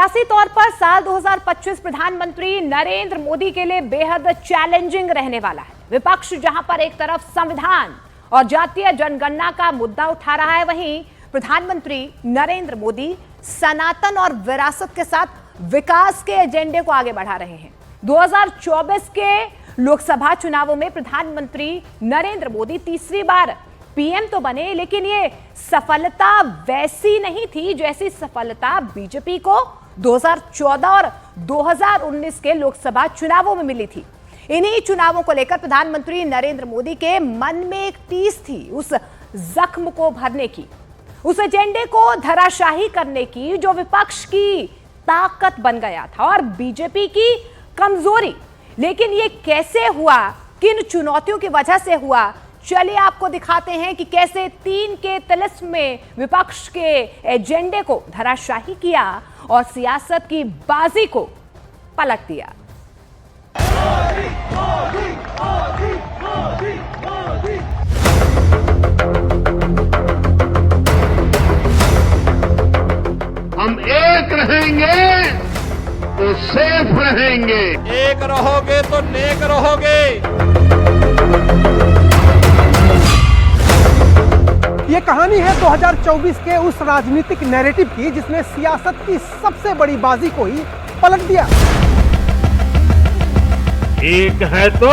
सियासी तौर पर साल 2025 प्रधानमंत्री नरेंद्र मोदी के लिए बेहद चैलेंजिंग रहने वाला है। विपक्ष जहां पर एक तरफ संविधान और जातीय जनगणना का मुद्दा उठा रहा है, वहीं प्रधानमंत्री नरेंद्र मोदी सनातन और विरासत के साथ विकास के एजेंडे को आगे बढ़ा रहे हैं। 2024 के लोकसभा चुनावों में प्रधानमंत्री नरेंद्र मोदी तीसरी बार पीएम तो बने, लेकिन ये सफलता वैसी नहीं थी जैसी सफलता बीजेपी को 2014 और 2019 के लोकसभा चुनावों में मिली थी। इन्हीं चुनावों को लेकर प्रधानमंत्री नरेंद्र मोदी के मन में एक टीस थी, उस जख्म को भरने की, उस एजेंडे को धराशाही करने की जो विपक्ष की ताकत बन गया था और बीजेपी की कमजोरी। लेकिन ये कैसे हुआ, किन चुनौतियों की वजह से हुआ, चलिए आपको दिखाते हैं कि कैसे 3 के तिलिस्म में विपक्ष के एजेंडे को धराशाही किया और सियासत की बाजी को पलट दिया। हम एक रहेंगे तो सेफ रहेंगे, एक रहोगे तो नेक रहोगे। ये कहानी है 2024 के उस राजनीतिक नैरेटिव की जिसने सियासत की सबसे बड़ी बाजी को ही पलट दिया। एक है तो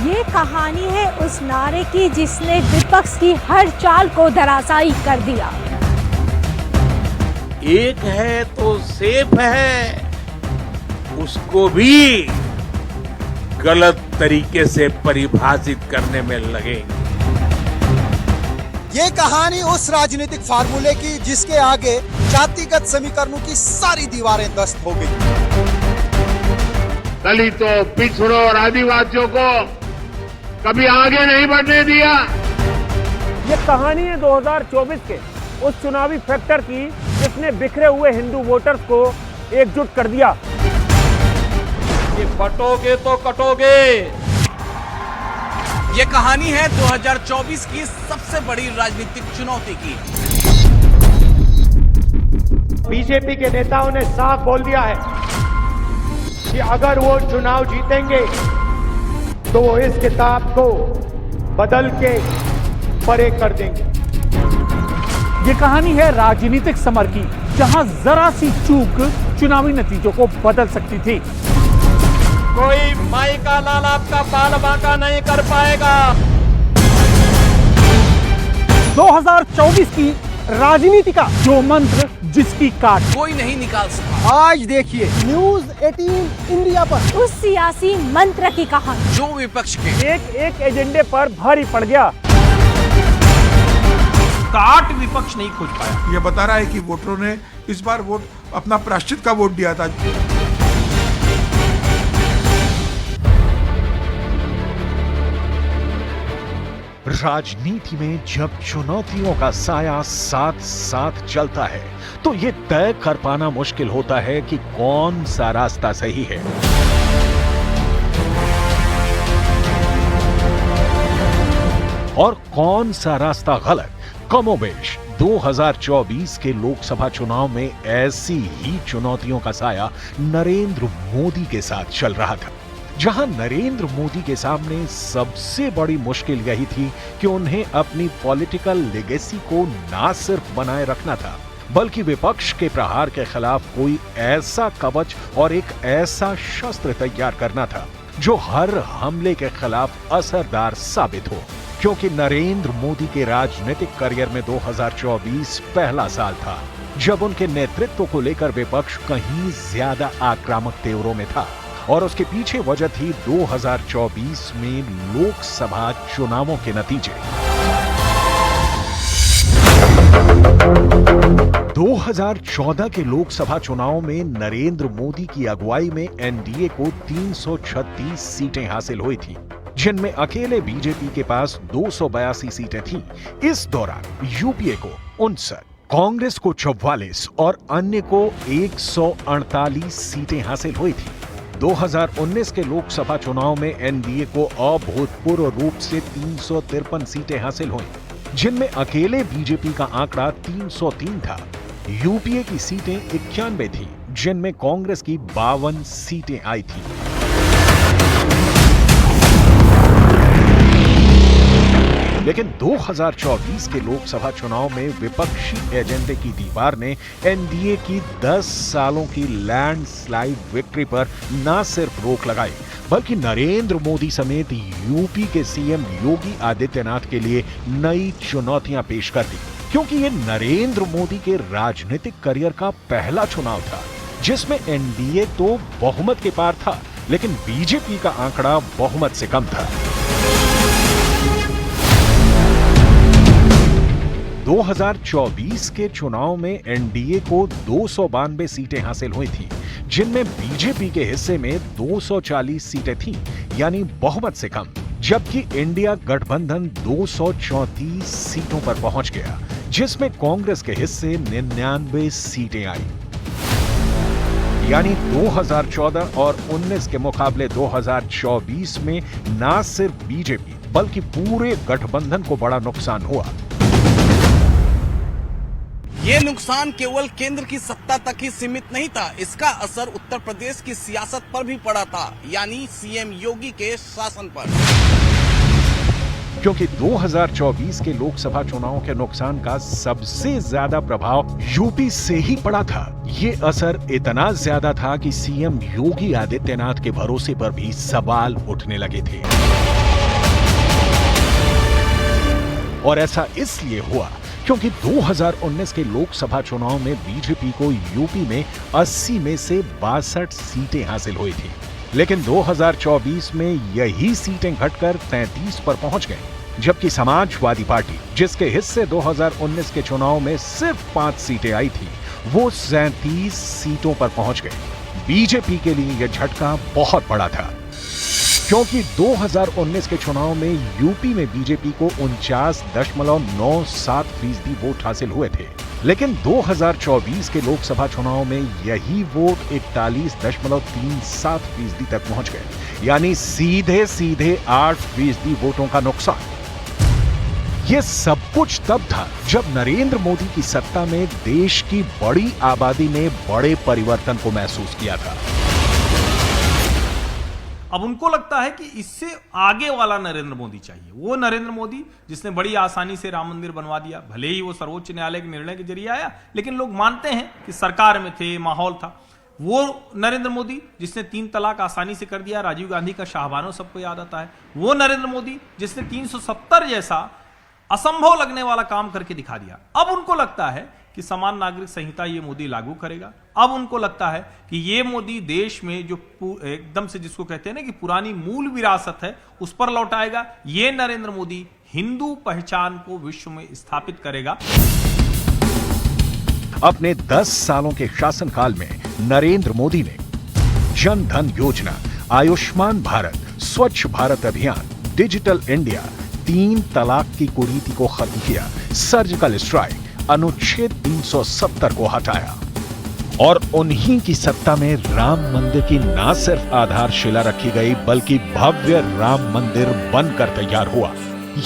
ये कहानी है उस नारे की जिसने विपक्ष की हर चाल को धराशायी कर दिया। एक है तो सेफ है, उसको भी गलत तरीके से परिभाषित करने में लगे। ये कहानी उस राजनीतिक फार्मूले की जिसके आगे जातिगत समीकरणों की सारी दीवारें ध्वस्त हो गई। दलितों, पिछड़ों और आदिवासियों को कभी आगे नहीं बढ़ने दिया। ये कहानी है 2024 के उस चुनावी फैक्टर की जिसने बिखरे हुए हिंदू वोटर्स को एकजुट कर दिया। ये बटोगे तो कटोगे। ये कहानी है 2024 की सबसे बड़ी राजनीतिक चुनौती की। बीजेपी के नेताओं ने साफ बोल दिया है कि अगर वो चुनाव जीतेंगे तो वो इस किताब को बदल के परे कर देंगे। ये कहानी है राजनीतिक समर की, जहां जरा सी चूक चुनावी नतीजों को बदल सकती थी। कोई माई का लाल आपका बाल बांका नहीं कर पाएगा। 2024 की राजनीति का जो मंत्र जिसकी काट कोई नहीं निकाल सका। आज देखिए न्यूज़ 18 इंडिया पर उस सियासी मंत्र की कहानी जो विपक्ष के एक एजेंडे पर भारी पड़ गया। काट विपक्ष नहीं खोज पाया। यह बता रहा है कि वोटरों ने इस बार वोट अपना प्रायश्चित का वोट दिया था। राजनीति में जब चुनौतियों का साया साथ साथ चलता है तो ये तय कर पाना मुश्किल होता है कि कौन सा रास्ता सही है। और कौन सा रास्ता गलत। कमोबेश 2024 के लोकसभा चुनाव में ऐसी ही चुनौतियों का साया नरेंद्र मोदी के साथ चल रहा था, जहां नरेंद्र मोदी के सामने सबसे बड़ी मुश्किल यही थी कि उन्हें अपनी पॉलिटिकल लेगेसी को ना सिर्फ बनाए रखना था, बल्कि विपक्ष के प्रहार के खिलाफ कोई ऐसा कवच और एक ऐसा शस्त्र तैयार करना था जो हर हमले के खिलाफ असरदार साबित हो। क्योंकि नरेंद्र मोदी के राजनीतिक करियर में 2024 पहला साल था जब उनके नेतृत्व को लेकर विपक्ष कहीं ज्यादा आक्रामक तेवरों में था, और उसके पीछे वजह थी 2024 में लोकसभा चुनावों के नतीजे। 2014 के लोकसभा चुनाव में नरेंद्र मोदी की अगुवाई में एनडीए को 336 सीटें हासिल हुई थीं, जिनमें अकेले बीजेपी के पास 282 सीटें थीं। इस दौरान यूपीए को 59, कांग्रेस को 44 और अन्य को 148 सीटें हासिल हुई थीं। 2019 के लोकसभा चुनाव में एनडीए को अभूतपूर्व रूप से 353 सीटें हासिल हुई। जिनमें अकेले बीजेपी का आंकड़ा 303 था। यूपीए की सीटें 91 थी, जिनमें कांग्रेस की 52 सीटें आई थी। लेकिन 2024 के लोकसभा चुनाव में विपक्षी एजेंडे की दीवार ने एनडीए की 10 सालों की लैंडस्लाइड विक्ट्री पर न सिर्फ रोक लगाई, बल्कि नरेंद्र मोदी समेत यूपी के सीएम योगी आदित्यनाथ के लिए नई चुनौतियां पेश कर दी। क्योंकि ये नरेंद्र मोदी के राजनीतिक करियर का पहला चुनाव था जिसमें एनडीए तो बहुमत के पार था, लेकिन बीजेपी का आंकड़ा बहुमत से कम था। 2024 के चुनाव में एनडीए को 292 सीटें हासिल हुई थी, जिनमें बीजेपी के हिस्से में 240 सीटें थीं, यानी बहुमत से कम, जबकि इंडिया गठबंधन 234 सीटों पर पहुंच गया, जिसमें कांग्रेस के हिस्से 99 सीटें आई। यानी 2014 और 19 के मुकाबले 2024 में न सिर्फ बीजेपी बल्कि पूरे गठबंधन को बड़ा नुकसान हुआ। ये नुकसान केवल केंद्र की सत्ता तक ही सीमित नहीं था, इसका असर उत्तर प्रदेश की सियासत पर भी पड़ा था, यानी सीएम योगी के शासन पर। क्योंकि 2024 के लोकसभा चुनाव के नुकसान का सबसे ज्यादा प्रभाव यूपी से ही पड़ा था। ये असर इतना ज्यादा था कि सीएम योगी आदित्यनाथ के भरोसे पर भी सवाल उठने लगे थे। और ऐसा इसलिए हुआ क्योंकि 2019 के लोकसभा चुनाव में बीजेपी को यूपी में 80 में से 62 सीटें हासिल हुई थी, लेकिन 2024 में यही सीटें घटकर 33 पर पहुंच गई, जबकि समाजवादी पार्टी, जिसके हिस्से 2019 के चुनाव में सिर्फ 5 सीटें आई थी, वो 37 सीटों पर पहुंच गई। बीजेपी के लिए यह झटका बहुत बड़ा था, क्योंकि 2019 के चुनाव में यूपी में बीजेपी को 49.97% वोट हासिल हुए थे, लेकिन 2024 के लोकसभा चुनाव में यही वोट 41.37% तक पहुंच गए, यानी सीधे 8% वोटों का नुकसान। यह सब कुछ तब था जब नरेंद्र मोदी की सत्ता में देश की बड़ी आबादी ने बड़े परिवर्तन को महसूस किया था। अब उनको लगता है कि इससे आगे वाला नरेंद्र मोदी चाहिए, वो नरेंद्र मोदी जिसने बड़ी आसानी से राम मंदिर बनवा दिया। भले ही वो सर्वोच्च न्यायालय के निर्णय के जरिए आया, लेकिन लोग मानते हैं कि सरकार में थे, माहौल था। वो नरेंद्र मोदी जिसने 3 तलाक आसानी से कर दिया, राजीव गांधी का शाहबानो सबको याद आता है। वो नरेंद्र मोदी जिसने 370 जैसा असंभव लगने वाला काम करके दिखा दिया। अब उनको लगता है कि समान नागरिक संहिता ये मोदी लागू करेगा। अब उनको लगता है कि ये मोदी देश में जो एकदम से जिसको कहते हैं ना कि पुरानी मूल विरासत है उस पर लौटाएगा। ये नरेंद्र मोदी हिंदू पहचान को विश्व में स्थापित करेगा। अपने 10 सालों के शासनकाल में नरेंद्र मोदी ने जन धन योजना, आयुष्मान भारत, स्वच्छ भारत अभियान, डिजिटल इंडिया, 3 तलाक की कुरीति को खत्म किया, सर्जिकल स्ट्राइक, अनुच्छेद 370 को हटाया और उन्हीं की सत्ता में राम मंदिर की न सिर्फ आधारशिला रखी गई बल्कि भव्य राम मंदिर बनकर तैयार हुआ।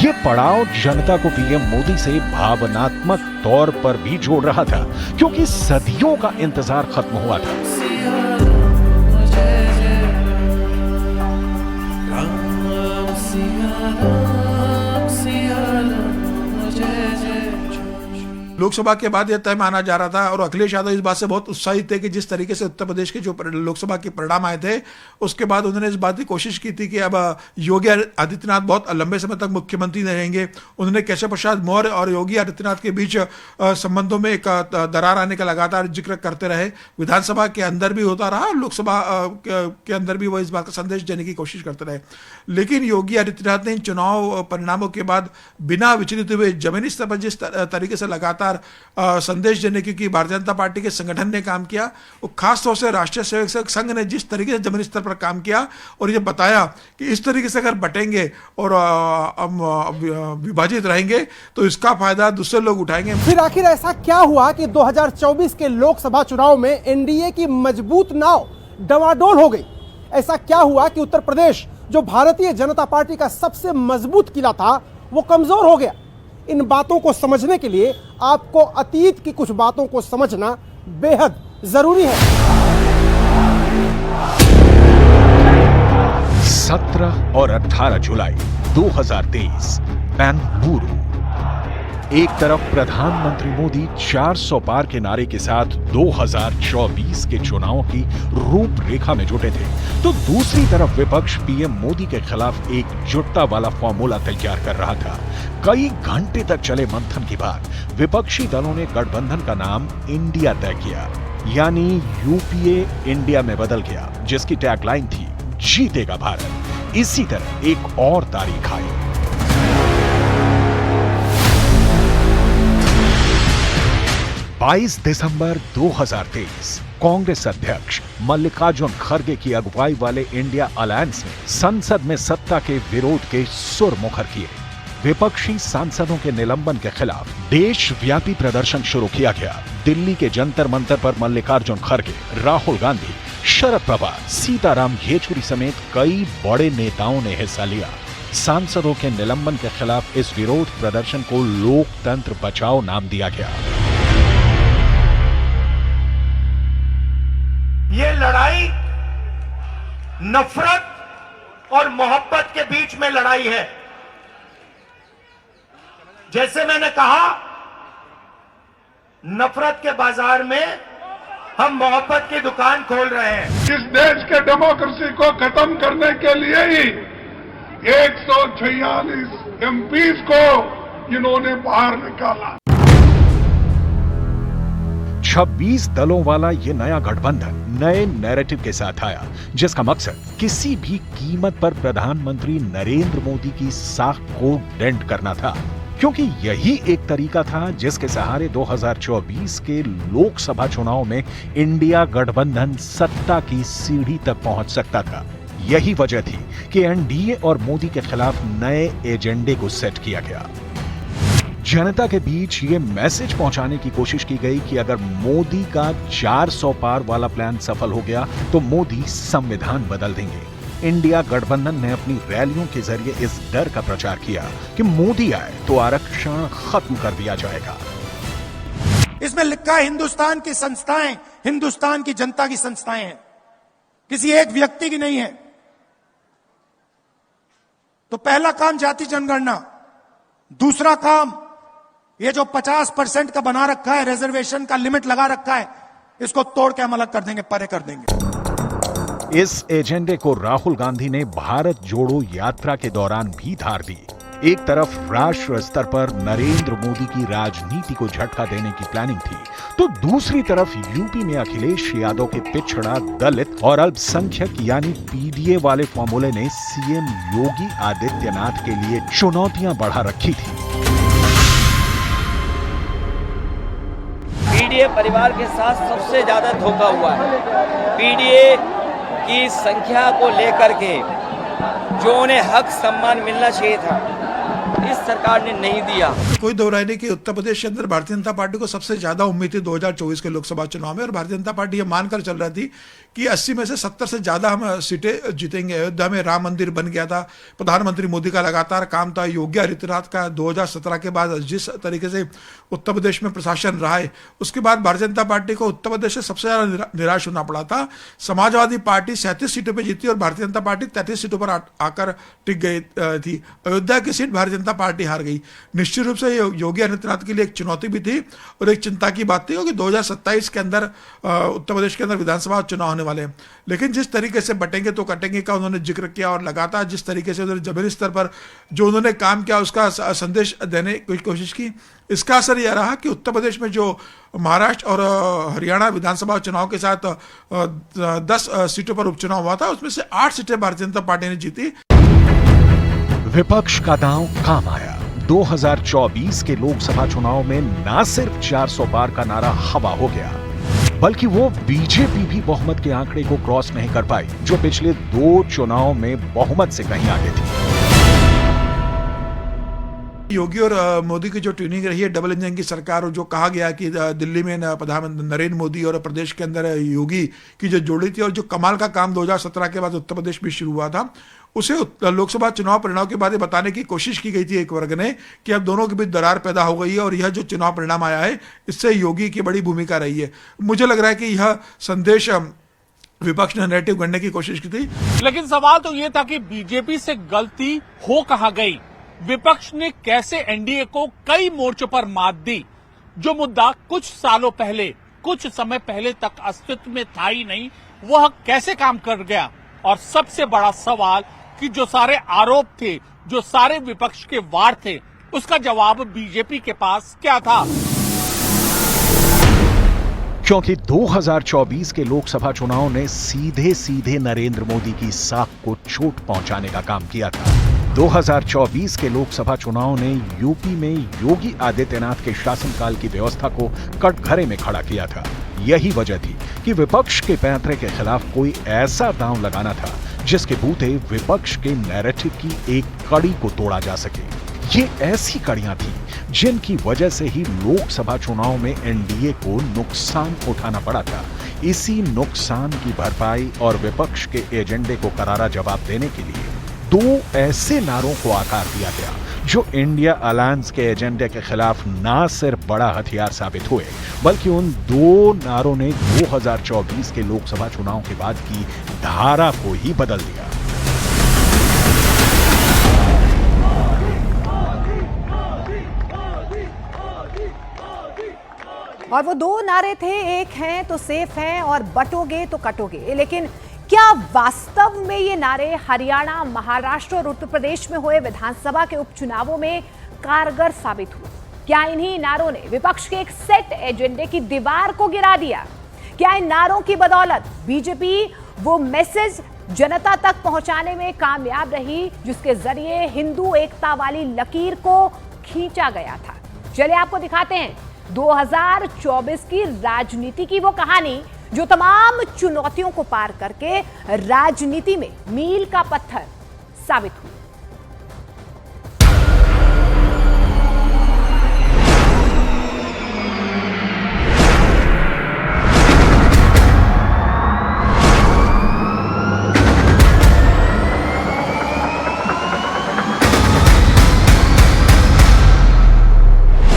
ये पड़ाव जनता को पीएम मोदी से भावनात्मक तौर पर भी जोड़ रहा था, क्योंकि सदियों का इंतजार खत्म हुआ था। लोकसभा के बाद यह तय माना जा रहा था और अखिलेश यादव इस बात से बहुत उत्साहित थे कि जिस तरीके से उत्तर प्रदेश के जो लोकसभा के परिणाम आए थे उसके बाद उन्होंने इस बात की कोशिश की थी कि अब योगी आदित्यनाथ बहुत लंबे समय तक मुख्यमंत्री रहेंगे। उन्होंने केशव प्रसाद मौर्य और योगी आदित्यनाथ के बीच संबंधों में एक दरार आने का लगातार जिक्र करते रहे। विधानसभा के अंदर भी होता रहा, लोकसभा के अंदर भी वो इस बात का संदेश देने की कोशिश करते रहे। लेकिन योगी आदित्यनाथ ने इन चुनाव परिणामों के बाद बिना विचलित हुए जमीनी स्तर पर जिस तरीके से लगातार संदेश देने की भारतीय जनता पार्टी के संगठन ने काम किया, वो खासतौर से राष्ट्रीय स्वयंसेवक संघ ने जिस तरीके से जमीनी स्तर पर काम किया और ये बताया कि इस तरीके से अगर बटेंगे और विभाजित रहेंगे तो इसका फायदा दूसरे लोग उठाएंगे। फिर आखिर ऐसा क्या हुआ कि 2024 के लोकसभा चुनाव में एनडीए की मजबूत नाव डवाडोल हो गई? ऐसा क्या हुआ कि उत्तर प्रदेश जो भारतीय जनता पार्टी का सबसे मजबूत किला था वो कमजोर हो गया? इन बातों को समझने के लिए आपको अतीत की कुछ बातों को समझना बेहद जरूरी है। 17 और 18 जुलाई 2023 बेंगलुरु। एक तरफ प्रधानमंत्री मोदी 400 पार के नारे के साथ 2024 के चुनाव की रूपरेखा में जुटे थे, तो दूसरी तरफ विपक्ष पीएम मोदी के खिलाफ एकजुटता वाला फॉर्मूला तैयार कर रहा था। कई घंटे तक चले मंथन के बाद विपक्षी दलों ने गठबंधन का नाम इंडिया तय किया, यानी यूपीए इंडिया में बदल गया, जिसकी टैगलाइन थी जीतेगा भारत। इसी तरह एक और तारीख आई। 22 दिसंबर 2023 कांग्रेस अध्यक्ष मल्लिकार्जुन खड़गे की अगुवाई वाले इंडिया अलायंस ने संसद में सत्ता के विरोध के सुर मुखर किए। विपक्षी सांसदों के निलंबन के खिलाफ देशव्यापी प्रदर्शन शुरू किया गया। दिल्ली के जंतर मंतर पर मल्लिकार्जुन खड़गे, राहुल गांधी, शरद पवार, सीताराम येचुरी समेत कई बड़े नेताओं ने हिस्सा लिया। सांसदों के निलंबन के खिलाफ इस विरोध प्रदर्शन को लोकतंत्र बचाओ नाम दिया गया। ये लड़ाई नफरत और मोहब्बत के बीच में लड़ाई है। जैसे मैंने कहा, नफरत के बाजार में हम मोहब्बत की दुकान खोल रहे हैं। इस देश के डेमोक्रेसी को खत्म करने के लिए ही 146 एमपीज को इन्होंने बाहर निकाला। 26 दलों वाला ये नया गठबंधन नए नैरेटिव के साथ आया, जिसका मकसद किसी भी कीमत पर प्रधानमंत्री नरेंद्र मोदी की साख को डेंट करना था, क्योंकि यही एक तरीका था जिसके सहारे 2024 के लोकसभा चुनाव में इंडिया गठबंधन सत्ता की सीढ़ी तक पहुंच सकता था। यही वजह थी कि एनडीए और मोदी के खिलाफ नए एजेंडे को सेट किया गया। जनता के बीच ये मैसेज पहुंचाने की कोशिश की गई कि अगर मोदी का 400 पार वाला प्लान सफल हो गया तो मोदी संविधान बदल देंगे। इंडिया गठबंधन ने अपनी रैलियों के जरिए इस डर का प्रचार किया कि मोदी आए तो आरक्षण खत्म कर दिया जाएगा। इसमें लिखा है हिंदुस्तान की संस्थाएं हिंदुस्तान की जनता की संस्थाएं हैं, किसी एक व्यक्ति की नहीं है। तो पहला काम जाति जनगणना, दूसरा काम ये जो 50% का बना रखा है, रिजर्वेशन का लिमिट लगा रखा है, इसको तोड़ के हम अलग कर देंगे, परे कर देंगे। इस एजेंडे को राहुल गांधी ने भारत जोड़ो यात्रा के दौरान भी धार दी। एक तरफ राष्ट्र स्तर पर नरेंद्र मोदी की राजनीति को झटका देने की प्लानिंग थी, तो दूसरी तरफ यूपी में अखिलेश यादव के पिछड़ा, दलित और अल्पसंख्यक यानी पीडीए वाले फॉर्मूले ने सीएम योगी आदित्यनाथ के लिए चुनौतियां बढ़ा रखी थी। पीडीए परिवार के साथ सबसे ज्यादा धोखा हुआ है। पीडीए की संख्या को लेकर के जो उन्हें हक सम्मान मिलना चाहिए था, इस सरकार ने नहीं दिया। कोई दो राय नहीं कि उत्तर प्रदेश के अंदर भारतीय जनता पार्टी को सबसे ज्यादा उम्मीद थी 2024 के लोकसभा चुनाव में, और भारतीय जनता पार्टी ये मानकर चल रही थी कि 80 में से 70 से ज्यादा हम सीटें जीतेंगे। अयोध्या में राम मंदिर बन गया था, प्रधानमंत्री मोदी का लगातार काम था, योगी आदित्यनाथ का 2017 के बाद जिस तरीके से उत्तर प्रदेश में प्रशासन रहा है, उसके बाद भारतीय जनता पार्टी को उत्तर प्रदेश से सबसे ज्यादा निराश होना पड़ा था। समाजवादी पार्टी 37 सीटों पर जीती और भारतीय जनता पार्टी 33 सीटों पर आकर टिक गई थी। अयोध्या की सीट भारतीय जनता पार्टी हार गई। निश्चित रूप से योगी आदित्यनाथ के लिए एक चुनौती भी थी और एक चिंता की बात थी कि 2027 के अंदर उत्तर प्रदेश के अंदर विधानसभा चुनाव होने वाले हैं। लेकिन जिस तरीके से बटेंगे तो कटेंगे का उन्होंने जिक्र किया और लगातार जिस तरीके से उन्होंने जमीनी स्तर पर जो उन्होंने काम किया उसका संदेश देने की कोशिश की, इसका असर यह रहा कि उत्तर प्रदेश में जो महाराष्ट्र और हरियाणा विधानसभा चुनाव के साथ 10 सीटों पर उपचुनाव हुआ था, उसमें से 8 सीटें भारतीय जनता पार्टी ने जीती। विपक्ष का दांव काम आया। 2024 के लोकसभा चुनाव में न सिर्फ 400 पार का नारा हवा हो गया, बल्कि वो बीजेपी भी बहुमत के आंकड़े को क्रॉस नहीं कर पाई, जो पिछले 2 चुनाव में बहुमत से कहीं आगे थी। योगी और मोदी की जो ट्यूनिंग रही है, डबल इंजन की सरकार, और जो कहा गया कि दिल्ली में प्रधानमंत्री नरेंद्र मोदी और प्रदेश के अंदर योगी की जो जोड़ी थी, और जो कमाल का काम 2017 के बाद उत्तर प्रदेश में शुरू हुआ था, उसे लोकसभा चुनाव परिणाम के बाद बताने की कोशिश की गई थी एक वर्ग ने कि अब दोनों के बीच दरार पैदा हो गई है और यह जो चुनाव परिणाम आया है इससे योगी की बड़ी भूमिका रही है। मुझे लग रहा है कि यह संदेश विपक्ष ने नैरेटिव गढ़ने की कोशिश की थी। लेकिन सवाल तो यह था कि बीजेपी से गलती हो कहां गई, विपक्ष ने कैसे एनडीए को कई मोर्चों पर मात दी। जो मुद्दा कुछ सालों पहले, कुछ समय पहले तक अस्तित्व में था ही नहीं, वह कैसे काम कर गया। और सबसे बड़ा सवाल कि जो सारे आरोप थे, जो सारे विपक्ष के वार थे, उसका जवाब बीजेपी के पास क्या था। क्योंकि 2024 के लोकसभा चुनाव ने सीधे सीधे नरेंद्र मोदी की साख को चोट पहुंचाने का काम किया था। 2024 के लोकसभा चुनाव ने यूपी में योगी आदित्यनाथ के शासनकाल की व्यवस्था को कटघरे में खड़ा किया था। यही वजह थी कि विपक्ष के पैंतरे के खिलाफ कोई ऐसा दांव लगाना था जिसके बूते विपक्ष के नैरेटिव की एक कड़ी को तोड़ा जा सके। ये ऐसी कड़ियां थी जिनकी वजह से ही लोकसभा चुनाव में एनडीए को नुकसान उठाना पड़ा था। इसी नुकसान की भरपाई और विपक्ष के एजेंडे को करारा जवाब देने के लिए दो ऐसे नारों को आकार दिया गया जो इंडिया अलायंस के एजेंडे के खिलाफ ना सिर्फ बड़ा हथियार साबित हुए, बल्कि उन दो नारों ने 2024 के लोकसभा चुनाव के बाद की धारा को ही बदल दिया। और वो दो नारे थे, एक हैं तो सेफ हैं और बटोगे तो कटोगे। लेकिन क्या वास्तव में ये नारे हरियाणा, महाराष्ट्र और उत्तर प्रदेश में हुए विधानसभा के उपचुनावों में कारगर साबित हुए? क्या इन्हीं नारों ने विपक्ष के एक सेट एजेंडे की दीवार को गिरा दिया? क्या इन नारों की बदौलत बीजेपी वो मैसेज जनता तक पहुंचाने में कामयाब रही जिसके जरिए हिंदू एकता वाली लकीर को खींचा गया था? चलिए आपको दिखाते हैं 2024 की राजनीति की वो कहानी जो तमाम चुनौतियों को पार करके राजनीति में मील का पत्थर साबित हुई।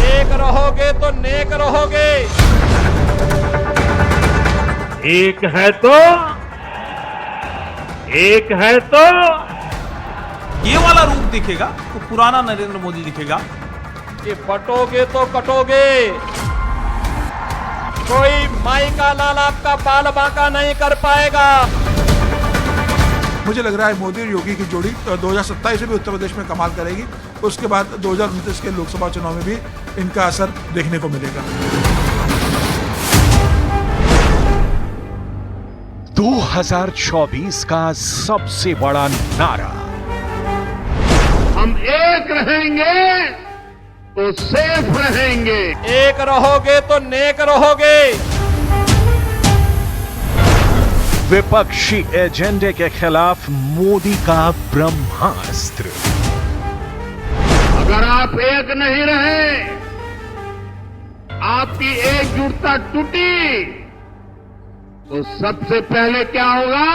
एक रहोगे तो नेक रहोगे। एक है तो ये वाला रूप दिखेगा तो पुराना नरेंद्र मोदी दिखेगा। कि बटोगे तो कटोगे। कोई माई का लाल आपका बाल बांका नहीं कर पाएगा। मुझे लग रहा है मोदी और योगी की जोड़ी 2027 में भी उत्तर प्रदेश में कमाल करेगी। उसके बाद 2029 के लोकसभा चुनाव में भी इनका असर देखने को मिलेगा। 2024 का सबसे बड़ा नारा, हम एक रहेंगे तो सेफ रहेंगे। एक रहोगे तो नेक रहोगे। विपक्षी एजेंडे के खिलाफ मोदी का ब्रह्मास्त्र। अगर आप एक नहीं रहे, आपकी एकजुटता टूटी, तो सबसे पहले क्या होगा?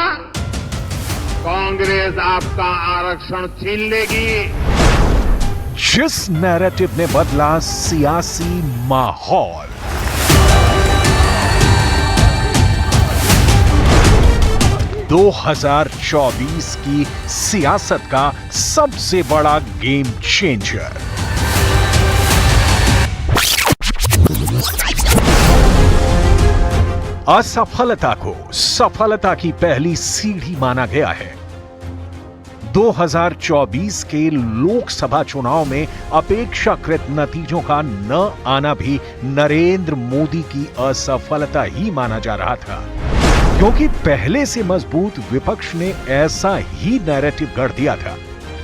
कांग्रेस आपका आरक्षण छीन लेगी। जिस नैरेटिव ने बदला सियासी माहौल, दो 2024 की सियासत का सबसे बड़ा गेम चेंजर। असफलता को सफलता की पहली सीढ़ी माना गया है। 2024 के लोकसभा चुनाव में अपेक्षाकृत नतीजों का न आना भी नरेंद्र मोदी की असफलता ही माना जा रहा था, क्योंकि पहले से मजबूत विपक्ष ने ऐसा ही नैरेटिव गढ़ दिया था।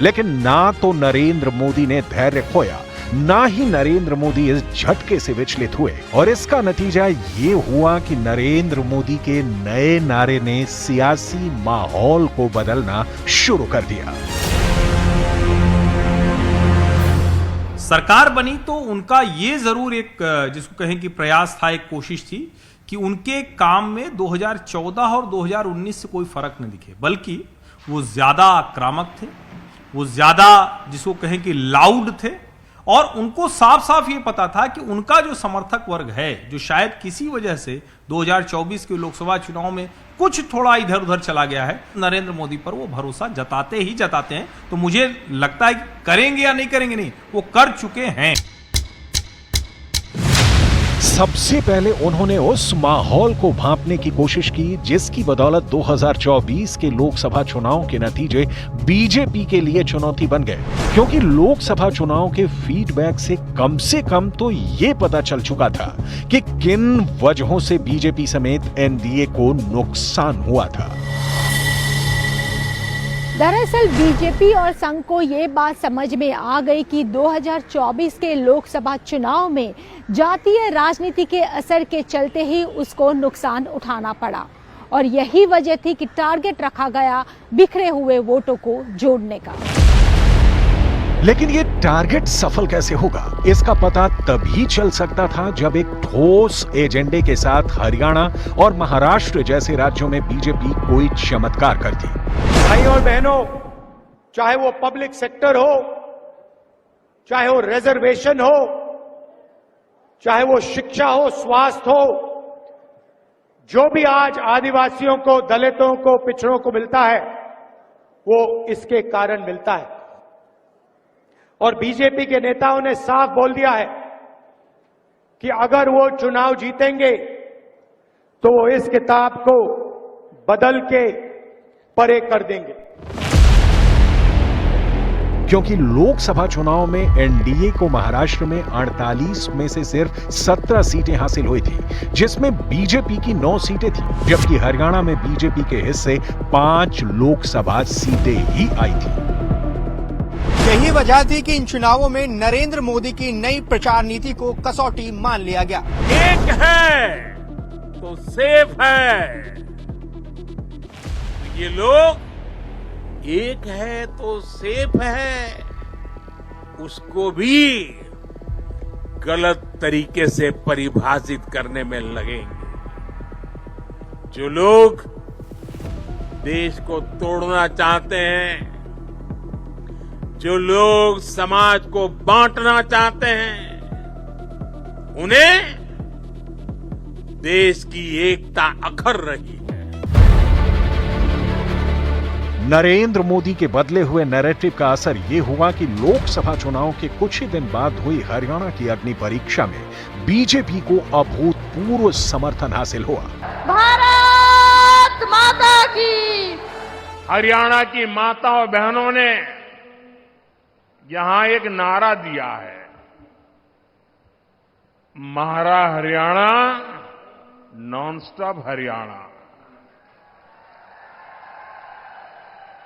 लेकिन ना तो नरेंद्र मोदी ने धैर्य खोया, ना ही नरेंद्र मोदी इस झटके से विचलित हुए, और इसका नतीजा ये हुआ कि नरेंद्र मोदी के नए नारे ने सियासी माहौल को बदलना शुरू कर दिया। सरकार बनी तो उनका ये जरूर एक, जिसको कहें कि प्रयास था, एक कोशिश थी कि उनके काम में 2014 और 2019 से कोई फर्क न दिखे, बल्कि वो ज्यादा आक्रामक थे, वो ज्यादा जिसको कहें कि लाउड थे, और उनको साफ साफ ये पता था कि उनका जो समर्थक वर्ग है, जो शायद किसी वजह से 2024 के लोकसभा चुनाव में कुछ थोड़ा इधर उधर चला गया है, नरेंद्र मोदी पर वो भरोसा जताते ही जताते हैं। तो मुझे लगता है कि करेंगे या नहीं करेंगे, नहीं, वो कर चुके हैं। सबसे पहले उन्होंने उस माहौल को भांपने की कोशिश की जिसकी बदौलत 2024 के लोकसभा चुनाव के नतीजे बीजेपी के लिए चुनौती बन गए, क्योंकि लोकसभा चुनाव के फीडबैक से कम तो ये पता चल चुका था कि किन वजहों से बीजेपी समेत एनडीए को नुकसान हुआ था। दरअसल बीजेपी और संघ को ये बात समझ में आ गई कि 2024 के लोकसभा चुनाव में जातीय राजनीति के असर के चलते ही उसको नुकसान उठाना पड़ा, और यही वजह थी कि टारगेट रखा गया बिखरे हुए वोटों को जोड़ने का। लेकिन ये टारगेट सफल कैसे होगा, इसका पता तभी चल सकता था जब एक ठोस एजेंडे के साथ हरियाणा और महाराष्ट्र जैसे राज्यों में बीजेपी कोई चमत्कार करती। भाई और बहनों, चाहे वो पब्लिक सेक्टर हो, चाहे वो रिजर्वेशन हो, चाहे वो शिक्षा हो, स्वास्थ्य हो, जो भी आज आदिवासियों को, दलितों को, पिछड़ों को मिलता है, वो इसके कारण मिलता है। और बीजेपी के नेताओं ने साफ बोल दिया है कि अगर वो चुनाव जीतेंगे तो वो इस किताब को बदल के परे कर देंगे। क्योंकि लोकसभा चुनाव में एनडीए को महाराष्ट्र में 48 में से सिर्फ 17 सीटें हासिल हुई थी, जिसमें बीजेपी की 9 सीटें थी, जबकि हरियाणा में बीजेपी के हिस्से 5 लोकसभा सीटें ही आई थी। यही वजह थी कि इन चुनावों में नरेंद्र मोदी की नई प्रचार नीति को कसौटी मान लिया गया। एक है तो सेफ है, ये लोग एक है तो सेफ है, उसको भी गलत तरीके से परिभाषित करने में लगेंगे। जो लोग देश को तोड़ना चाहते हैं, जो लोग समाज को बांटना चाहते हैं, उन्हें देश की एकता अखर रही है। नरेंद्र मोदी के बदले हुए नैरेटिव का असर ये हुआ कि लोकसभा चुनाव के कुछ ही दिन बाद हुई हरियाणा की अग्नि परीक्षा में बीजेपी को अभूतपूर्व समर्थन हासिल हुआ। भारत माता की। हरियाणा की माता और बहनों ने यहां एक नारा दिया है, महारा हरियाणा, नॉन स्टॉप हरियाणा।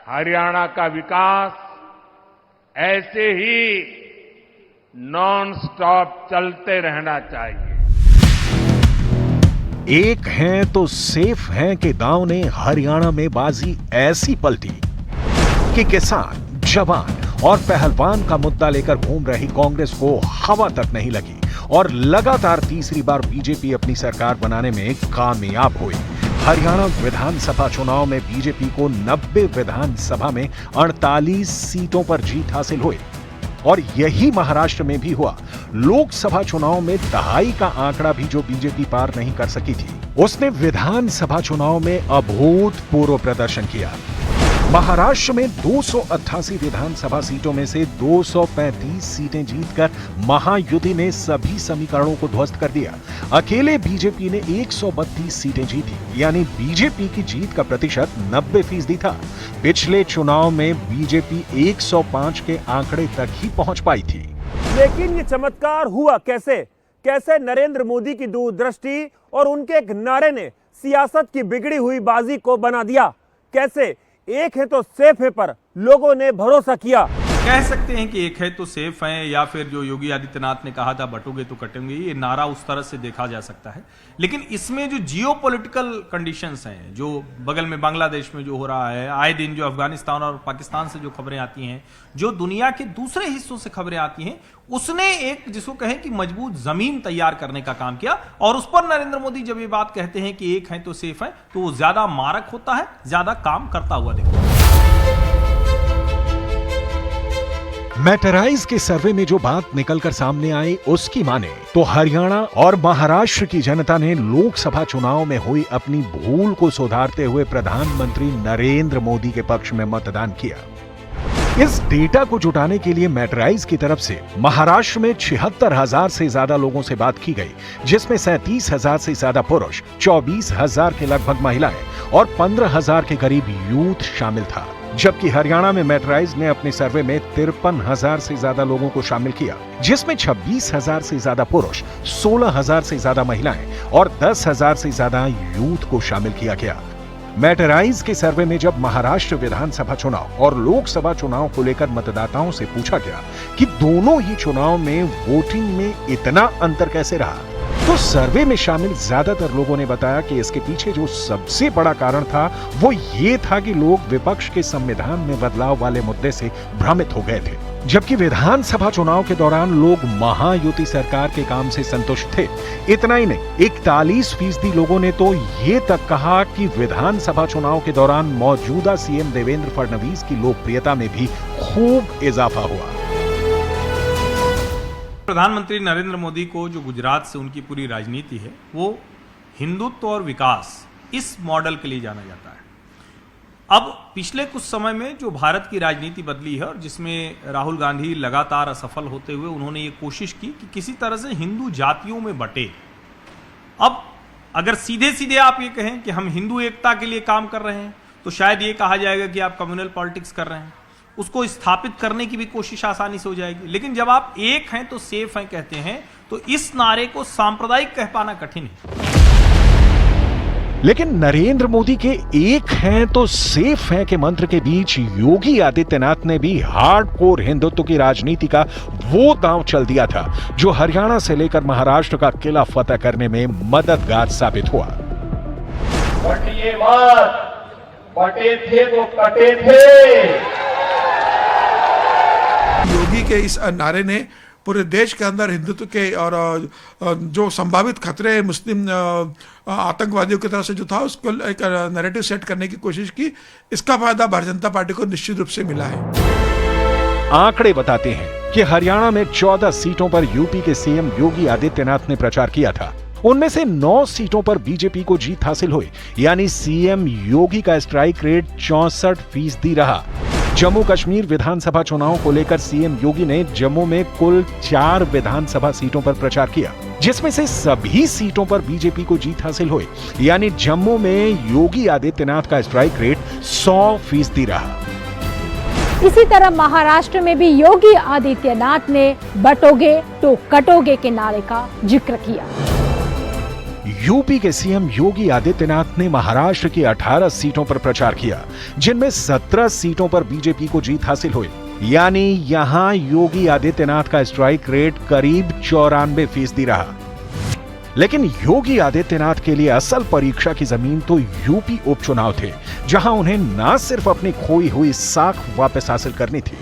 हरियाणा का विकास ऐसे ही नॉन स्टॉप चलते रहना चाहिए। एक हैं तो सेफ हैं के दांव ने हरियाणा में बाजी ऐसी पलटी कि किसान, जवान और पहलवान का मुद्दा लेकर घूम रही कांग्रेस को हवा तक नहीं लगी और लगातार तीसरी बार बीजेपी अपनी सरकार बनाने में कामयाब हुई। हरियाणा विधानसभा चुनाव में बीजेपी को 90 विधानसभा में 48 सीटों पर जीत हासिल हुई, और यही महाराष्ट्र में भी हुआ। लोकसभा चुनाव में दहाई का आंकड़ा भी जो बीजेपी पार नहीं कर सकी थी, उसने विधानसभा चुनाव में अभूतपूर्व प्रदर्शन किया। महाराष्ट्र में 288 विधानसभा सीटों में से 235 सीटें जीतकर महायुति ने सभी समीकरणों को ध्वस्त कर दिया। अकेले बीजेपी ने 132 सीटें जीती, यानी बीजेपी की जीत का प्रतिशत 90% था। पिछले चुनाव में बीजेपी 105 के आंकड़े तक ही पहुंच पाई थी। लेकिन ये चमत्कार हुआ कैसे? कैसे नरेंद्र मोदी की दूरदृष्टि और उनके एक नारे ने सियासत की बिगड़ी हुई बाजी को बना दिया? कैसे एक है तो सेफ है पर लोगों ने भरोसा किया? कह सकते हैं कि एक है तो सेफ है, या फिर जो योगी आदित्यनाथ ने कहा था बटोगे तो कटेंगे, ये नारा उस तरह से देखा जा सकता है। लेकिन इसमें जो जियोपॉलिटिकल कंडीशंस हैं, जो बगल में बांग्लादेश में जो हो रहा है, आए दिन जो अफगानिस्तान और पाकिस्तान से जो खबरें आती हैं, जो दुनिया के दूसरे हिस्सों से खबरें आती हैं, उसने एक जिसको कहें कि मजबूत जमीन तैयार करने का काम किया। और उस पर नरेंद्र मोदी जब ये बात कहते हैं कि एक है तो सेफ है, तो वो ज्यादा मारक होता है, ज्यादा काम करता हुआ दिखता है। मैटराइज के सर्वे में जो बात निकलकर सामने आई उसकी माने तो हरियाणा और महाराष्ट्र की जनता ने लोकसभा चुनाव में हुई अपनी भूल को सुधारते हुए प्रधानमंत्री नरेंद्र मोदी के पक्ष में मतदान किया। इस डेटा को जुटाने के लिए मैटराइज की तरफ से महाराष्ट्र में 76,000 से ज्यादा लोगों से बात की गई, जिसमें 37,000 से ज्यादा पुरुष, 24,000 के लगभग महिलाएं और 15,000 के करीब यूथ शामिल था। जबकि हरियाणा में मैटराइज ने अपने सर्वे में 53,000 से ज्यादा लोगों को शामिल किया, जिसमें 26,000 से ज्यादा पुरुष, 16,000 से ज्यादा महिलाएं और 10,000 से ज्यादा यूथ को शामिल किया गया। मैटराइज के सर्वे में जब महाराष्ट्र विधानसभा चुनाव और लोकसभा चुनाव को लेकर मतदाताओं से पूछा गया कि दोनों ही चुनाव में वोटिंग में इतना अंतर कैसे रहा, तो सर्वे में शामिल ज्यादातर लोगों ने बताया कि इसके पीछे जो सबसे बड़ा कारण था वो ये था कि लोग विपक्ष के संविधान में बदलाव वाले मुद्दे से भ्रमित हो गए थे, जबकि विधानसभा चुनाव के दौरान लोग महायुति सरकार के काम से संतुष्ट थे। इतना ही नहीं, 41% लोगों ने तो ये तक कहा कि विधानसभा चुनाव के दौरान मौजूदा सीएम देवेंद्र फडणवीस की लोकप्रियता में भी खूब इजाफा हुआ। प्रधानमंत्री नरेंद्र मोदी को जो गुजरात से उनकी पूरी राजनीति है वो हिंदुत्व और विकास इस मॉडल के लिए जाना जाता है। अब पिछले कुछ समय में जो भारत की राजनीति बदली है और जिसमें राहुल गांधी लगातार असफल होते हुए उन्होंने ये कोशिश की कि किसी तरह से हिंदू जातियों में बंटे। अब अगर सीधे सीधे आप ये कहें कि हम हिंदू एकता के लिए काम कर रहे हैं तो शायद ये कहा जाएगा कि आप कम्युनल पॉलिटिक्स कर रहे हैं। उसको स्थापित करने की भी कोशिश आसानी से हो जाएगी। लेकिन जब आप एक हैं तो सेफ हैं कहते हैं तो इस नारे को सांप्रदायिक कह पाना कठिन है। लेकिन नरेंद्र मोदी के एक हैं तो सेफ हैं के मंत्र के बीच योगी आदित्यनाथ ने भी हार्डकोर हिंदुत्व की राजनीति का वो दांव चल दिया था जो हरियाणा से लेकर महाराष्ट्र का किला फतह करने में मददगार साबित हुआ। बटिए मत, बटे थे तो कटे थे। योगी के इस नारे ने पूरे देश के अंदर हिंदुत्व के और जो संभावित खतरे हैं मुस्लिम आतंकवादियों की तरफ से जो था उसको एक नैरेटिव सेट करने की कोशिश की। इसका फायदा भारतीय जनता पार्टी को निश्चित रूप से मिला है। आंकड़े बताते हैं कि हरियाणा में 14 सीटों पर यूपी के सीएम योगी आदित्यनाथ ने प्रचार किया था। उनमें से 9 सीटों पर बीजेपी को जीत हासिल हुई, यानी सीएम योगी का स्ट्राइक रेट 64% रहा। जम्मू कश्मीर विधानसभा चुनाव को लेकर सीएम योगी ने जम्मू में कुल 4 विधानसभा सीटों पर प्रचार किया, जिसमें से सभी सीटों पर बीजेपी को जीत हासिल हुई, यानी जम्मू में योगी आदित्यनाथ का स्ट्राइक रेट 100% रहा। इसी तरह महाराष्ट्र में भी योगी आदित्यनाथ ने बटोगे तो कटोगे के नारे का जिक्र किया। यूपी के सीएम योगी आदित्यनाथ ने महाराष्ट्र की 18 सीटों पर प्रचार किया, जिनमें 17 सीटों पर बीजेपी को जीत हासिल हुई, यानी यहां योगी आदित्यनाथ का स्ट्राइक रेट करीब 94% रहा। लेकिन योगी आदित्यनाथ के लिए असल परीक्षा की जमीन तो यूपी उपचुनाव थे, जहां उन्हें न सिर्फ अपनी खोई हुई साख वापस हासिल करनी थी,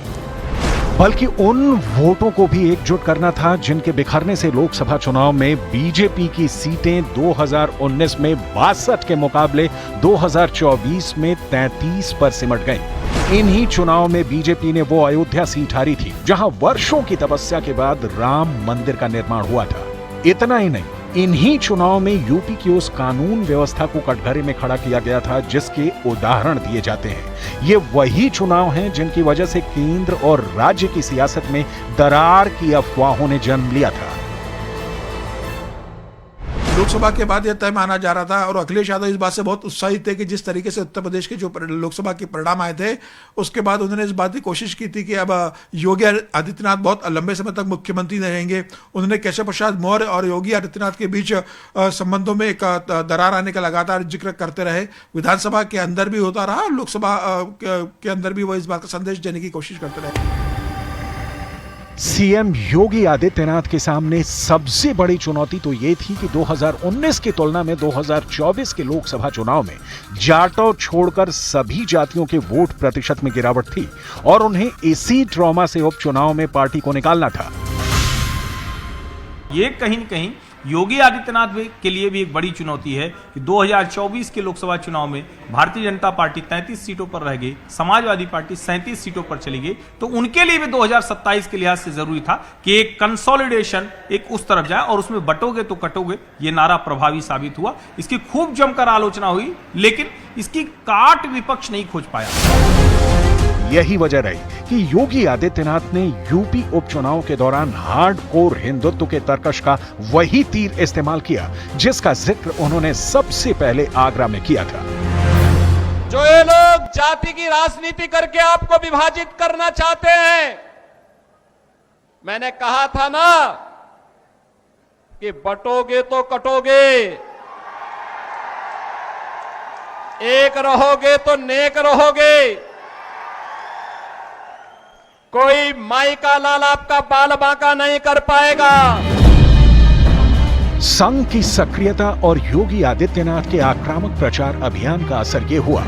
बल्कि उन वोटों को भी एकजुट करना था जिनके बिखरने से लोकसभा चुनाव में बीजेपी की सीटें 2019 में 62 के मुकाबले 2024 में 33 पर सिमट गईं। इन्हीं चुनाव में बीजेपी ने वो अयोध्या सीट हारी थी जहां वर्षों की तपस्या के बाद राम मंदिर का निर्माण हुआ था। इतना ही नहीं, इन्हीं चुनाव में यूपी की उस कानून व्यवस्था को कटघरे में खड़ा किया गया था जिसके उदाहरण दिए जाते हैं। ये वही चुनाव हैं जिनकी वजह से केंद्र और राज्य की सियासत में दरार की अफवाहों ने जन्म लिया था। लोकसभा के बाद यह तय माना जा रहा था और अखिलेश यादव इस बात से बहुत उत्साहित थे कि जिस तरीके से उत्तर प्रदेश के जो लोकसभा के परिणाम आए थे उसके बाद उन्होंने इस बात की कोशिश की थी कि अब योगी आदित्यनाथ बहुत लंबे समय तक मुख्यमंत्री रहेंगे। उन्होंने केशव प्रसाद मौर्य और योगी आदित्यनाथ के बीच संबंधों में एक दरार आने का लगातार जिक्र करते रहे। विधानसभा के अंदर भी होता रहा, लोकसभा के अंदर भी वो इस बात का संदेश देने की कोशिश करते रहे। सीएम योगी आदित्यनाथ के सामने सबसे बड़ी चुनौती तो ये थी कि 2019 की तुलना में 2024 के लोकसभा चुनाव में जाटों छोड़कर सभी जातियों के वोट प्रतिशत में गिरावट थी और उन्हें इसी ट्रॉमा से उपचुनाव में पार्टी को निकालना था। ये कहीं न कहीं योगी आदित्यनाथ के लिए भी एक बड़ी चुनौती है कि 2024 के लोकसभा चुनाव में भारतीय जनता पार्टी 33 सीटों पर रह गई, समाजवादी पार्टी 37 सीटों पर चली गई, तो उनके लिए भी 2027 के लिहाज से जरूरी था कि एक कंसोलिडेशन एक उस तरफ जाए और उसमें बटोगे तो कटोगे, ये नारा प्रभावी साबित हुआ। इसकी खूब जमकर आलोचना हुई, लेकिन इसकी काट विपक्ष नहीं खोज पाया। यही वजह रही कि योगी आदित्यनाथ ने यूपी उपचुनाव के दौरान हार्डकोर हिंदुत्व के तर्कश का वही तीर इस्तेमाल किया जिसका जिक्र उन्होंने सबसे पहले आगरा में किया था। जो ये लोग जाति की राजनीति करके आपको विभाजित करना चाहते हैं, मैंने कहा था ना कि बटोगे तो कटोगे, एक रहोगे तो नेक रहोगे। कोई माई का लाल आपका बाल बांका नहीं कर पाएगा। संघ की सक्रियता और योगी आदित्यनाथ के आक्रामक प्रचार अभियान का असर यह हुआ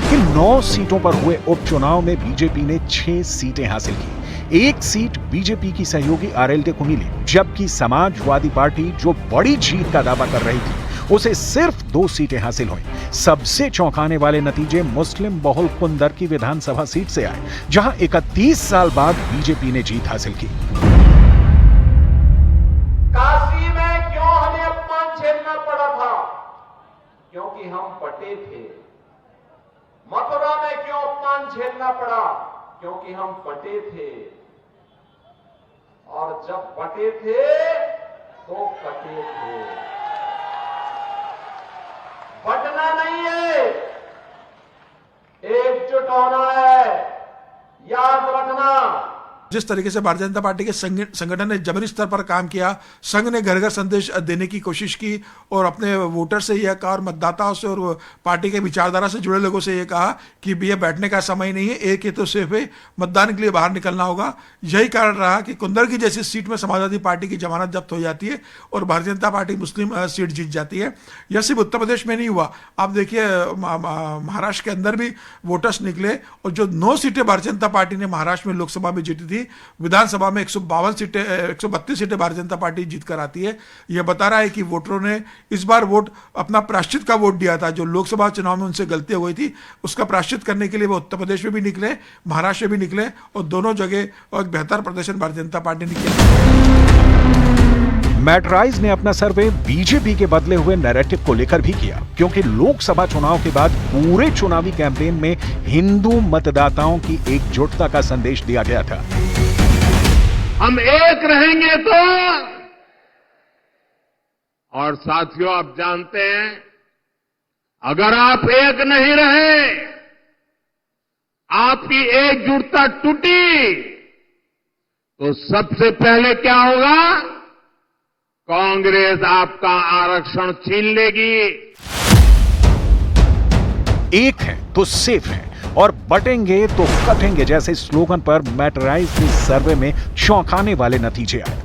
कि 9 सीटों पर हुए उपचुनाव में बीजेपी ने 6 सीटें हासिल की। 1 सीट बीजेपी की सहयोगी आरएलडी को मिली, जबकि समाजवादी पार्टी जो बड़ी जीत का दावा कर रही थी उसे सिर्फ 2 सीटें हासिल हुई। सबसे चौंकाने वाले नतीजे मुस्लिम बहुल कुंदर की विधानसभा सीट से आए, जहां 31 साल बाद बीजेपी ने जीत हासिल की। काशी में क्यों हमें अपमान झेलना पड़ा था? क्योंकि हम बटे थे। मथुरा में क्यों अपमान झेलना पड़ा? क्योंकि हम बटे थे। और जब बटे थे तो कटे थे। बटना नहीं है, एकजुट होना है, याद रखना। जिस तरीके से भारतीय जनता पार्टी के संगठन ने जबरी स्तर पर काम किया, संघ ने घर घर संदेश देने की कोशिश की और अपने वोटर से यह कहा और मतदाताओं से और पार्टी के विचारधारा से जुड़े लोगों से यह कहा कि भैया बैठने का समय नहीं है, एक ही तो सिर्फ है, मतदान के लिए बाहर निकलना होगा। यही कारण रहा कि कुंदर की जैसी सीट में समाजवादी पार्टी की जमानत जब्त हो जाती है और भारतीय जनता पार्टी मुस्लिम सीट जीत जाती है। यह सिर्फ उत्तर प्रदेश में नहीं हुआ, आप देखिए महाराष्ट्र के अंदर भी वोटर्स निकले और जो 9 सीटें भारतीय जनता पार्टी ने महाराष्ट्र में लोकसभा में जीती थी, विधानसभा में 132 सीटें भारतीय जनता पार्टी जीत कर आती है। यह बता रहा है कि वोटरों ने इस बार वोट अपना प्रायश्चित का वोट दिया था। जो लोकसभा चुनाव में उनसे गलतियां हुई थी उसका प्रायश्चित करने के लिए वो उत्तर प्रदेश में भी निकले, महाराष्ट्र में भी निकले और दोनों जगह एक बेहतर प्रदर्शन भारतीय जनता पार्टी ने किया। मैटराइज ने अपना सर्वे बीजेपी के बदले हुए नैरेटिव को लेकर भी किया, क्योंकि लोकसभा चुनाव के बाद पूरे चुनावी कैंपेन में हिंदू मतदाताओं की एकजुटता का संदेश दिया गया था। हम एक रहेंगे तो, और साथियों आप जानते हैं अगर आप एक नहीं रहे, आपकी एकजुटता टूटी, तो सबसे पहले क्या होगा? कांग्रेस आपका आरक्षण छीन लेगी। एक है तो सेफ है और बटेंगे तो कटेंगे जैसे स्लोगन पर मैटराइज के सर्वे में चौंकाने वाले नतीजे आए।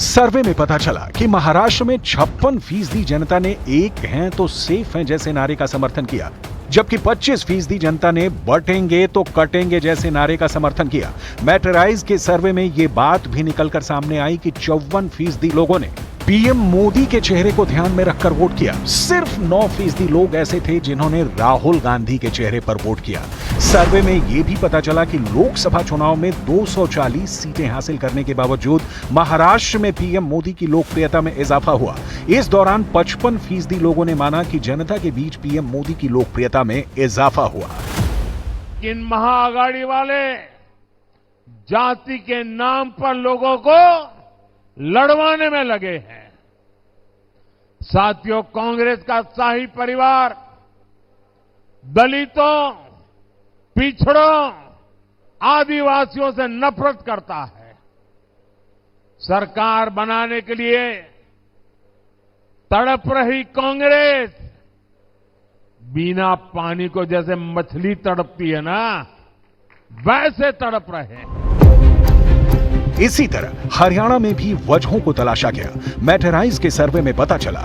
सर्वे में पता चला कि महाराष्ट्र में 56% जनता ने एक हैं तो सेफ हैं जैसे नारे का समर्थन किया, जबकि 25% जनता ने बटेंगे तो कटेंगे जैसे नारे का समर्थन किया। मैटराइज के सर्वे में यह बात भी निकलकर सामने आई कि 54% लोगों ने पीएम मोदी के चेहरे को ध्यान में रखकर वोट किया। सिर्फ 9% लोग ऐसे थे जिन्होंने राहुल गांधी के चेहरे पर वोट किया। सर्वे में यह भी पता चला कि लोकसभा चुनाव में 240 सीटें हासिल करने के बावजूद महाराष्ट्र में पीएम मोदी की लोकप्रियता में इजाफा हुआ। इस दौरान 55% लोगों ने माना कि जनता के बीच पीएम मोदी की लोकप्रियता में इजाफा हुआ। इन महाआघाड़ी वाले जाति के नाम पर लोगों को लड़वाने में लगे हैं। साथियों, कांग्रेस का शाही परिवार दलितों, पिछड़ों, आदिवासियों से नफरत करता है। सरकार बनाने के लिए तड़प रही कांग्रेस बिना पानी को जैसे मछली तड़पती है ना, वैसे तड़प रहे हैं। इसी तरह हरियाणा में भी वजहों को तलाशा गया। मैटराइज के सर्वे में पता चला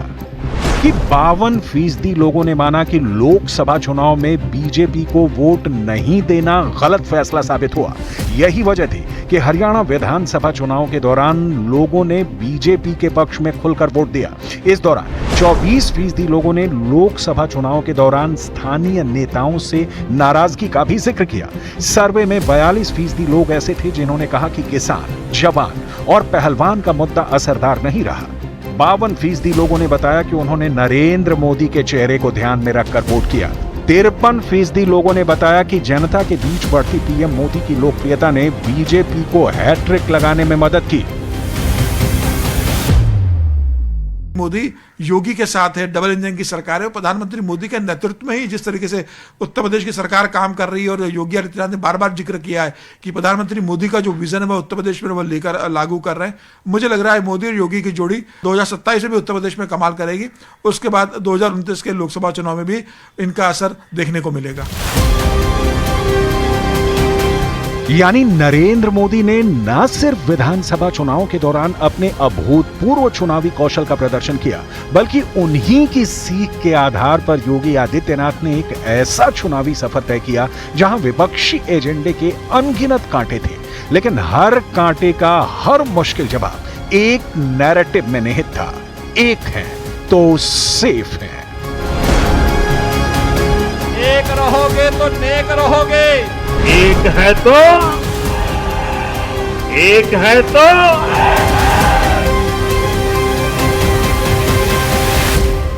कि 52% लोगों ने माना कि लोकसभा चुनाव में बीजेपी को वोट नहीं देना गलत फैसला साबित हुआ। यही वजह थी कि हरियाणा विधानसभा चुनाव के दौरान लोगों ने बीजेपी के पक्ष में खुलकर वोट दिया। इस दौरान 24% लोगों ने लोकसभा चुनाव के दौरान स्थानीय नेताओं से नाराजगी का भी जिक्र किया। सर्वे में 42% लोग ऐसे थे जिन्होंने कहा कि किसान, जवान और पहलवान का मुद्दा असरदार नहीं रहा। 52% लोगों ने बताया कि उन्होंने नरेंद्र मोदी के चेहरे को ध्यान में रखकर वोट किया। 53% लोगों ने बताया कि जनता के बीच बढ़ती पीएम मोदी की लोकप्रियता ने बीजेपी को हैट्रिक लगाने में मदद की। मोदी योगी के साथ है, डबल इंजन की सरकार है। और प्रधानमंत्री मोदी के नेतृत्व में ही जिस तरीके से उत्तर प्रदेश की सरकार काम कर रही है, और योगी आदित्यनाथ ने बार बार जिक्र किया है कि प्रधानमंत्री मोदी का जो विजन है वह उत्तर प्रदेश में वो लेकर लागू कर रहे हैं। मुझे लग रहा है मोदी और योगी की जोड़ी 2027 में भी उत्तर प्रदेश में कमाल करेगी। उसके बाद 2029 के लोकसभा चुनाव में भी इनका असर देखने को मिलेगा। यानी नरेंद्र मोदी ने न सिर्फ विधानसभा चुनाव के दौरान अपने अभूतपूर्व चुनावी कौशल का प्रदर्शन किया, बल्कि उन्हीं की सीख के आधार पर योगी आदित्यनाथ ने एक ऐसा चुनावी सफर तय किया जहां विपक्षी एजेंडे के अनगिनत कांटे थे, लेकिन हर कांटे का हर मुश्किल जवाब एक नैरेटिव में निहित था। एक है तो सेफ है। एक रहोगे तो नेक रहोगे। एक है तो